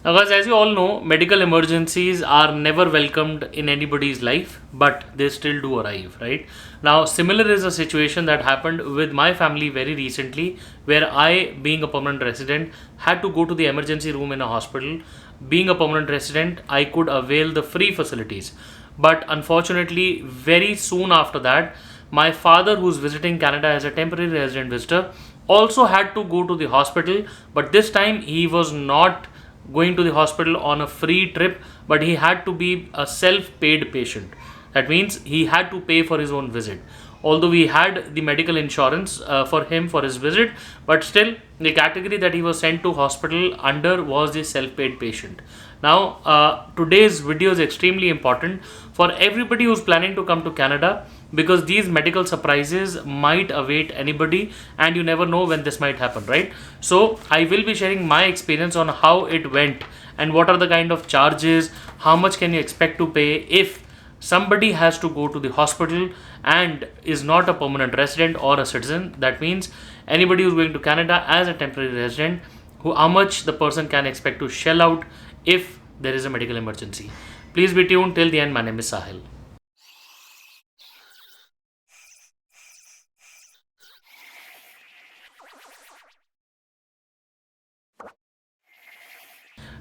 Now, guys, as you all know, medical emergencies are never welcomed in anybody's life, but they still do arrive, right? Now, similar is a situation that happened with my family very recently, where I, being a permanent resident, had to go to the emergency room in a hospital. Being a permanent resident, I could avail the free facilities. But unfortunately, very soon after that, my father, who's visiting Canada as a temporary resident visitor, also had to go to the hospital, but this time he was not going to the hospital on a free trip, but he had to be a self-paid patient. That means he had to pay for his own visit. Although we had the medical insurance for him for his visit, but still the category that he was sent to hospital under was the self-paid patient. Now, today's video is extremely important for everybody who's planning to come to Canada, because these medical surprises might await anybody and you never know when this might happen, right? So I will be sharing my experience on how it went and what are the kind of charges, how much can you expect to pay if somebody has to go to the hospital and is not a permanent resident or a citizen. That means anybody who's going to Canada as a temporary resident, how much the person can expect to shell out if there is a medical emergency. Please be tuned till the end. My name is Sahil.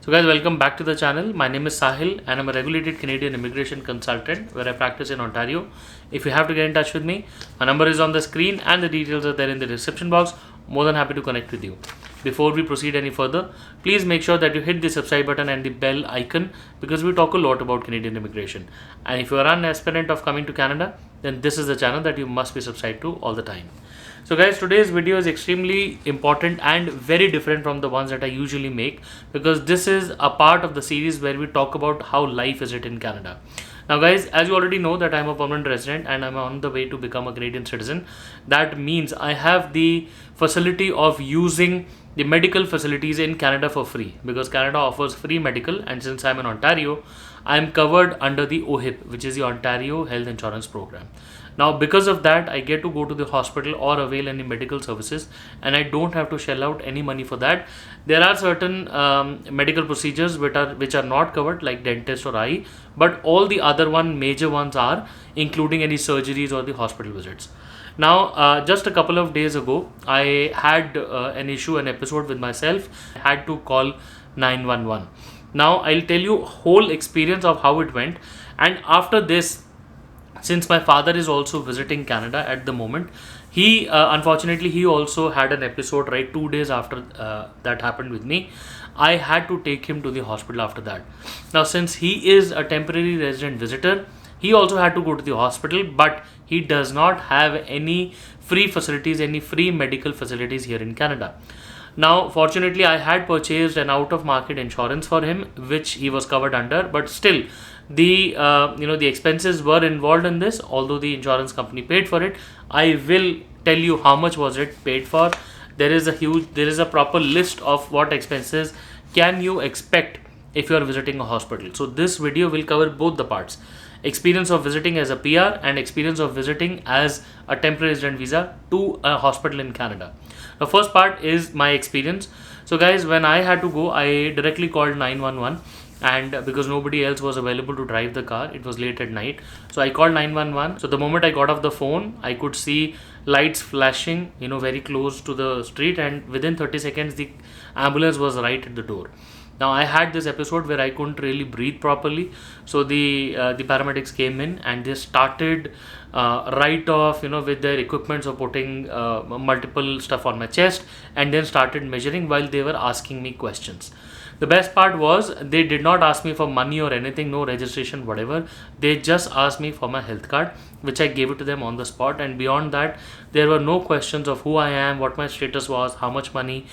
So guys, welcome back to the channel. My name is Sahil and I'm a regulated Canadian immigration consultant where I practice in Ontario. If you have to get in touch with me, my number is on the screen and the details are there in the description box. More than happy to connect with you. Before we proceed any further, please make sure that you hit the subscribe button and the bell icon, because we talk a lot about Canadian immigration. And if you are an aspirant of coming to Canada, then this is the channel that you must be subscribed to all the time. So guys, today's video is extremely important and very different from the ones that I usually make, because this is a part of the series where we talk about how life is it in Canada. Now guys, as you already know that I'm a permanent resident and I'm on the way to become a Canadian citizen. That means I have the facility of using the medical facilities in Canada for free, because Canada offers free medical, and since I'm in Ontario, I'm covered under the OHIP, which is the Ontario Health Insurance Program. Now, because of that, I get to go to the hospital or avail any medical services, and I don't have to shell out any money for that. There are certain medical procedures which are not covered, like dentist or eye, but all the other major ones are, including any surgeries or the hospital visits. Now, just a couple of days ago, I had an episode with myself. I had to call 911. Now, I'll tell you whole experience of how it went, and after this, since my father is also visiting Canada at the moment, he unfortunately he also had an episode right 2 days after that happened with me. I had to take him to the hospital after that. Now, since he is a temporary resident visitor, he also had to go to the hospital, but he does not have any free facilities, any free medical facilities here in Canada. Now, fortunately, I had purchased an out-of-market insurance for him, which he was covered under, but still, the the expenses were involved in this. Although the insurance company paid for it, I will tell you how much was it paid for. There is a proper list of what expenses can you expect if you are visiting a hospital. So this video will cover both the parts: experience of visiting as a PR and experience of visiting as a temporary resident visa to a hospital in Canada. The first part is my experience. So guys, when I had to go, I directly called 911, and because nobody else was available to drive the car, it was late at night, so I called 911. So the moment I got off the phone, I could see lights flashing very close to the street, and within 30 seconds the ambulance was right at the door. Now, I had this episode where I couldn't really breathe properly, so the paramedics came in and they started right off with their equipments of putting multiple stuff on my chest, and then started measuring while they were asking me questions. The best part was they did not ask me for money or anything, no registration, whatever. They just asked me for my health card, which I gave it to them on the spot. And beyond that, there were no questions of who I am, what my status was, how much money.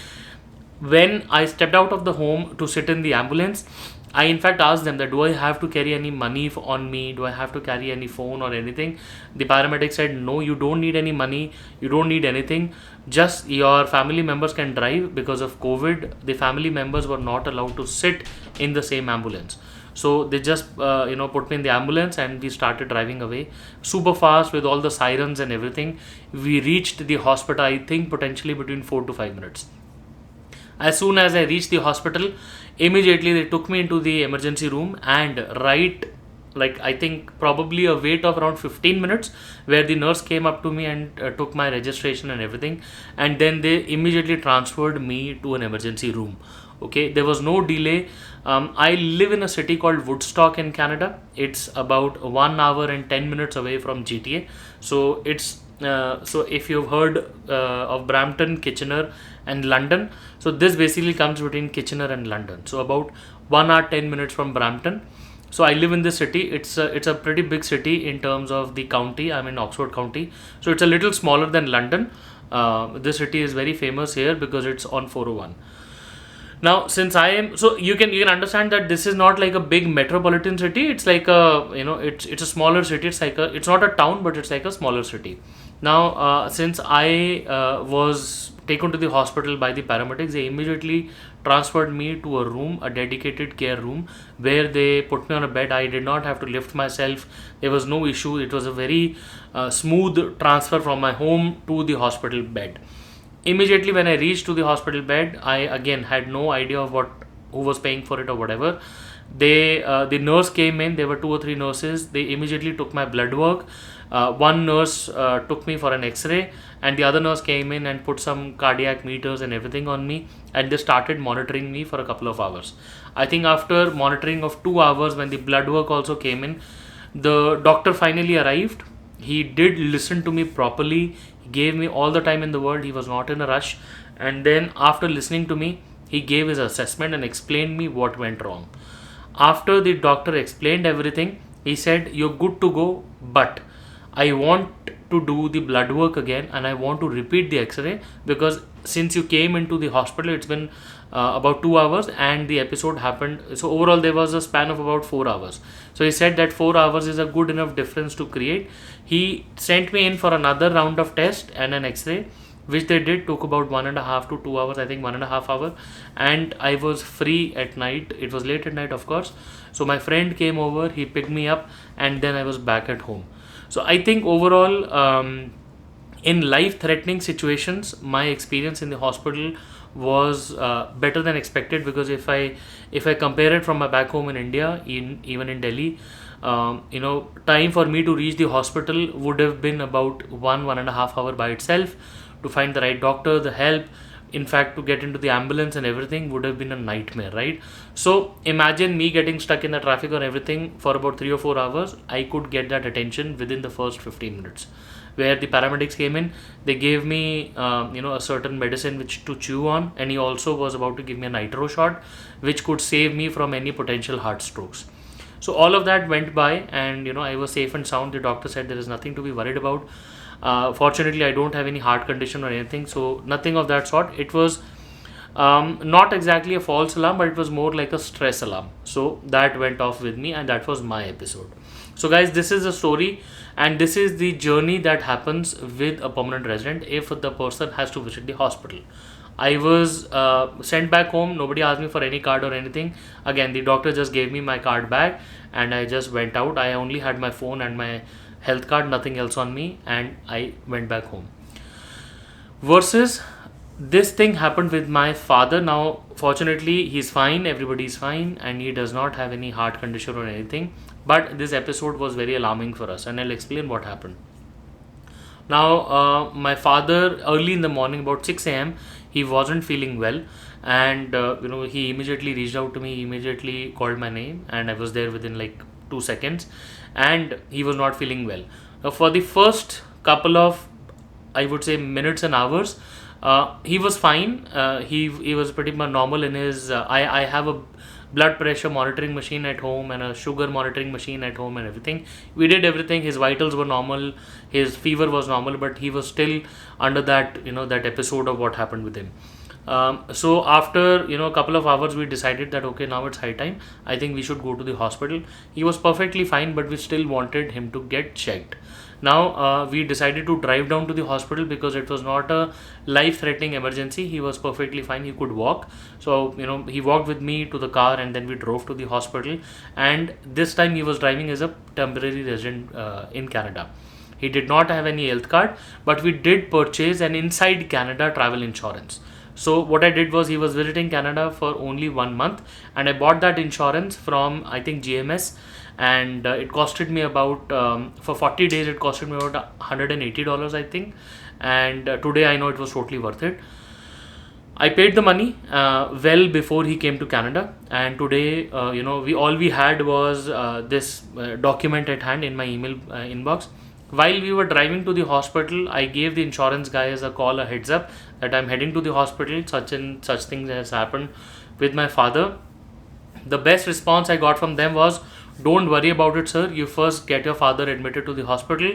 When I stepped out of the home to sit in the ambulance, I in fact asked them that do I have to carry any money on me? Do I have to carry any phone or anything? The paramedic said, no, you don't need any money. You don't need anything. Just your family members can drive. Because of COVID, the family members were not allowed to sit in the same ambulance. So they just put me in the ambulance and we started driving away super fast with all the sirens and everything. We reached the hospital, I think potentially between 4 to 5 minutes. As soon as I reached the hospital, Immediately they took me into the emergency room, and right, like I think probably a wait of around 15 minutes, where the nurse came up to me and took my registration and everything, and then they immediately transferred me to an emergency room. Okay, there was no delay. I live in a city called Woodstock in Canada. It's about 1 hour and 10 minutes away from GTA. So it's so if you've heard of Brampton, Kitchener, and London, so this basically comes between Kitchener and London. So about 1 hour 10 minutes from Brampton. So I live in this city. It's a pretty big city in terms of the county. I'm in Oxford County, so it's a little smaller than London. This city is very famous here because it's on 401. Now, since I am, so you can understand that this is not like a big metropolitan city. It's like a, it's a smaller city. It's not a town, but it's like a smaller city. Now, since I was taken to the hospital by the paramedics, they immediately transferred me to a room, a dedicated care room, where they put me on a bed. I did not have to lift myself. There was no issue. It was a very smooth transfer from my home to the hospital bed. Immediately when I reached to the hospital bed, I again had no idea of who was paying for it or whatever. The nurse came in. There were two or three nurses. They immediately took my blood work. One nurse took me for an X-ray, and the other nurse came in and put some cardiac meters and everything on me, and they started monitoring me for a couple of hours. I think after monitoring of 2 hours, when the blood work also came in, the doctor finally arrived. He did listen to me properly. He gave me all the time in the world. He was not in a rush. And then after listening to me, he gave his assessment and explained me what went wrong. After the doctor explained everything, he said, "You're good to go, but I want to do the blood work again, and I want to repeat the X-ray, because since you came into the hospital, it's been about 2 hours, and the episode happened. So overall, there was a span of about 4 hours. So he said that 4 hours is a good enough difference to create. He sent me in for another round of test and an X-ray, which they did, took about 1.5 to 2 hours, I think 1.5 hours, and I was free at night. It was late at night, of course. So my friend came over, he picked me up, and then I was back at home. So I think overall, in life-threatening situations, my experience in the hospital was better than expected, because if I compare it from my back home in India, even in Delhi, time for me to reach the hospital would have been about 1.5 hour by itself, to find the right doctor, the help. In fact, to get into the ambulance and everything would have been a nightmare, right? So imagine me getting stuck in the traffic or everything for about 3 or 4 hours. I could get that attention within the first 15 minutes, where the paramedics came in. They gave me a certain medicine which to chew on, and he also was about to give me a nitro shot, which could save me from any potential heart strokes. So all of that went by, and I was safe and sound. The doctor said there is nothing to be worried about. Fortunately, I don't have any heart condition or anything, so nothing of that sort. It was not exactly a false alarm, but it was more like a stress alarm. So that went off with me, and that was my episode. So guys, this is the story, and this is the journey that happens with a permanent resident if the person has to visit the hospital. I was sent back home. Nobody asked me for any card or anything. Again, the doctor just gave me my card back, and I just went out. I only had my phone and my health card, nothing else on me, and I went back home. Versus this thing happened with my father. Now, fortunately, he's fine, everybody's fine, and he does not have any heart condition or anything. But this episode was very alarming for us, and I'll explain what happened. Now, my father, early in the morning, about 6 a.m., he wasn't feeling well, and he immediately reached out to me. He immediately called my name, and I was there within like 2 seconds, and he was not feeling well. Now, for the first couple of, I would say, minutes and hours, he was fine. He was pretty much normal in his. I have a blood pressure monitoring machine at home and a sugar monitoring machine at home and everything. We did everything. His vitals were normal, his fever was normal, but he was still under that that episode of what happened with him. So after a couple of hours, we decided that okay, now it's high time. I think we should go to the hospital. He was perfectly fine, but we still wanted him to get checked. Now we decided to drive down to the hospital because it was not a life-threatening emergency. He was perfectly fine. He could walk. So he walked with me to the car, and then we drove to the hospital. And this time he was driving as a temporary resident in Canada. He did not have any health card, but we did purchase an inside Canada travel insurance. So what I did was, he was visiting Canada for only 1 month, and I bought that insurance from, I think, GMS, and it costed me about, for 40 days it costed me about $180, I think, and today I know it was totally worth it. I paid the money well before he came to Canada, and today, we had was this document at hand in my email inbox. While we were driving to the hospital, I gave the insurance guys a call, a heads up, that I'm heading to the hospital. Such and such things has happened with my father. The best response I got from them was, "Don't worry about it, sir. You first get your father admitted to the hospital.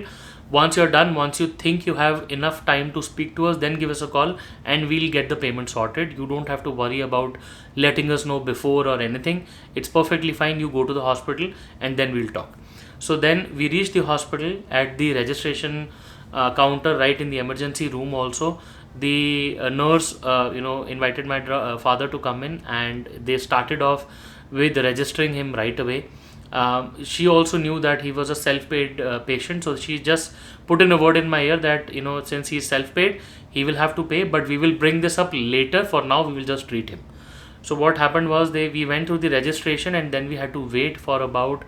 Once you're done, once you think you have enough time to speak to us, then give us a call and we'll get the payment sorted. You don't have to worry about letting us know before or anything. It's perfectly fine. You go to the hospital and then we'll talk." So then we reached the hospital. At the registration counter, right in the emergency room also, the nurse invited my father to come in, and they started off with registering him right away. She also knew that he was a self-paid patient, so she just put in a word in my ear that, since he is self-paid, he will have to pay, but we will bring this up later. For now, we will just treat him. So what happened was, we went through the registration, and then we had to wait for about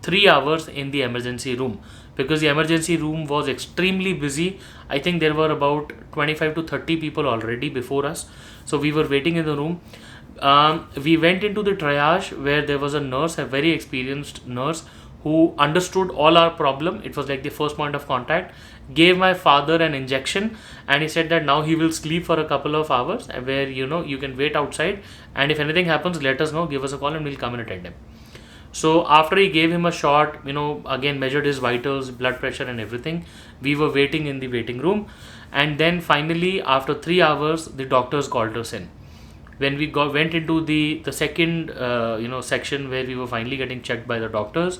3 hours in the emergency room, because the emergency room was extremely busy. I think there were about 25 to 30 people already before us, so we were waiting in the room. We went into the triage, where there was a nurse, a very experienced nurse, who understood all our problem. It was like the first point of contact. Gave my father an injection, and he said that now he will sleep for a couple of hours, where you can wait outside, and if anything happens, let us know, give us a call, and we'll come and attend him. So after he gave him a shot, again measured his vitals, blood pressure and everything, we were waiting in the waiting room, and then finally after 3 hours, the doctors called us in. When we went into the second section, where we were finally getting checked by the doctors,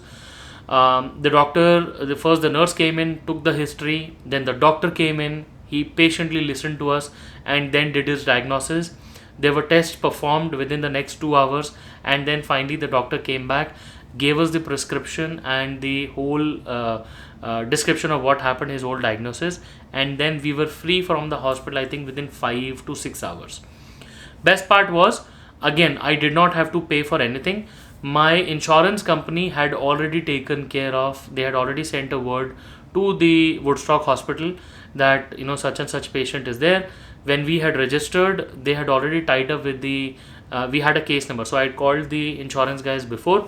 the nurse came in, took the history, then the doctor came in, he patiently listened to us and then did his diagnosis. There were tests performed within the next 2 hours, and then finally the doctor came back, gave us the prescription and the whole description of what happened, his whole diagnosis, and then we were free from the hospital, I think within 5 to 6 hours. Best part was, again, I did not have to pay for anything. My insurance company had already taken care of, they had already sent a word to the Woodstock hospital that, such and such patient is there. When we had registered, they had already tied up with we had a case number. So I had called the insurance guys before.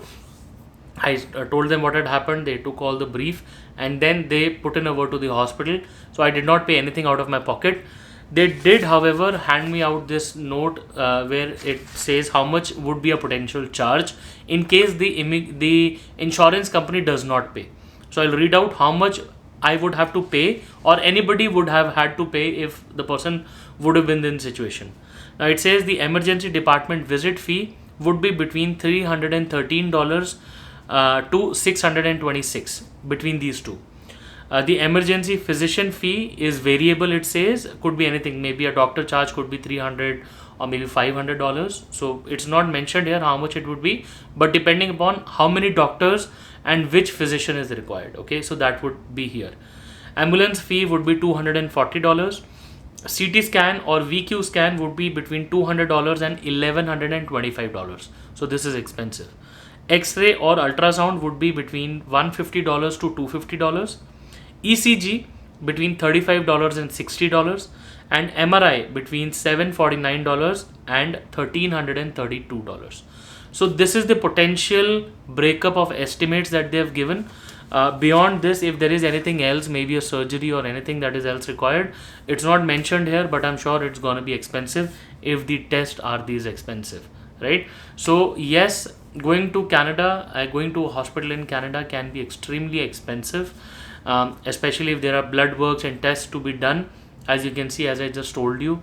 I told them what had happened. They took all the brief, and then they put in a word to the hospital. So I did not pay anything out of my pocket. They did, however, hand me out this note where it says how much would be a potential charge in case the insurance company does not pay. So I'll read out how much I would have to pay, or anybody would have had to pay if the person would have been in the situation. Now it says the emergency department visit fee would be between $313 to $626, between these two. The emergency physician fee is variable, it says, could be anything. Maybe a doctor charge could be $300 or maybe $500. So it's not mentioned here how much it would be, but depending upon how many doctors and which physician is required. Okay, so that would be here. Ambulance fee would be $240. CT scan or VQ scan would be between $200 and $1,125. So this is expensive. X-ray or ultrasound would be between $150 to $250. ECG between $35 and $60, and MRI between $749 and $1,332. So this is the potential breakup of estimates that they have given. Beyond this, if there is anything else, maybe a surgery or anything that is else required, it's not mentioned here, but I'm sure it's going to be expensive if the tests are these expensive, right? So yes, going to Canada, going to a hospital in Canada can be extremely expensive, especially if there are blood works and tests to be done. As you can see, as I just told you,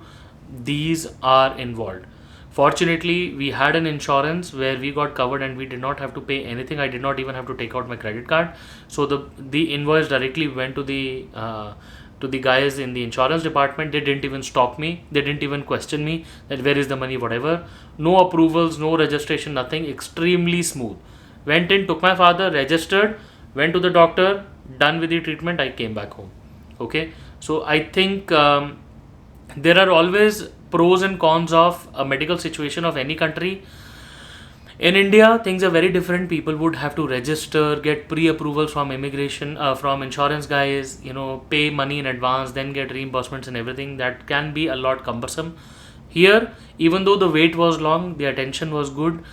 these are involved. Fortunately, we had an insurance where we got covered and we did not have to pay anything. I did not even have to take out my credit card. So the invoice directly went to the guys in the insurance department. They didn't even stop me. They didn't even question me that where is the money, whatever. No approvals, no registration, nothing. Extremely smooth. Went in, took my father, registered, went to the doctor, done with the treatment. I came back home. Okay. So I think there are always pros and cons of a medical situation of any country. In India, things are very different. People would have to register, get pre-approvals from immigration, from insurance guys, pay money in advance, then get reimbursements and everything. That can be a lot cumbersome. Here, even though the wait was long, the attention was good.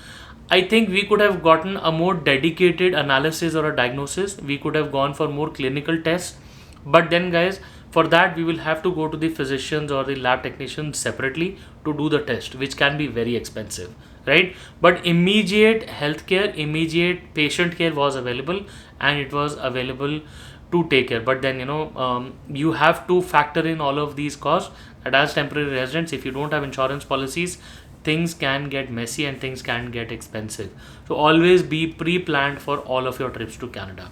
I think we could have gotten a more dedicated analysis or a diagnosis. We could have gone for more clinical tests. But then, guys, for that, we will have to go to the physicians or the lab technicians separately to do the test, which can be very expensive, right? But immediate healthcare, immediate patient care was available, and it was available to take care. But then, you have to factor in all of these costs. And as temporary residents, if you don't have insurance policies, things can get messy and things can get expensive. So always be pre-planned for all of your trips to Canada.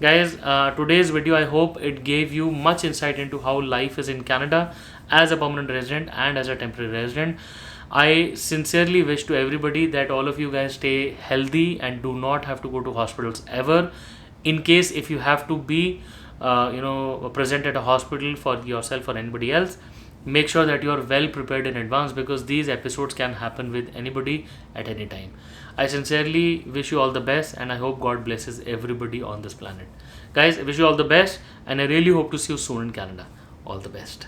Guys, today's video, I hope it gave you much insight into how life is in Canada as a permanent resident and as a temporary resident. I sincerely wish to everybody that all of you guys stay healthy and do not have to go to hospitals ever. In case if you have to be present at a hospital for yourself or anybody else, make sure that you are well prepared in advance, because these episodes can happen with anybody at any time. I sincerely wish you all the best, and I hope God blesses everybody on this planet. Guys, I wish you all the best, and I really hope to see you soon in Canada. All the best.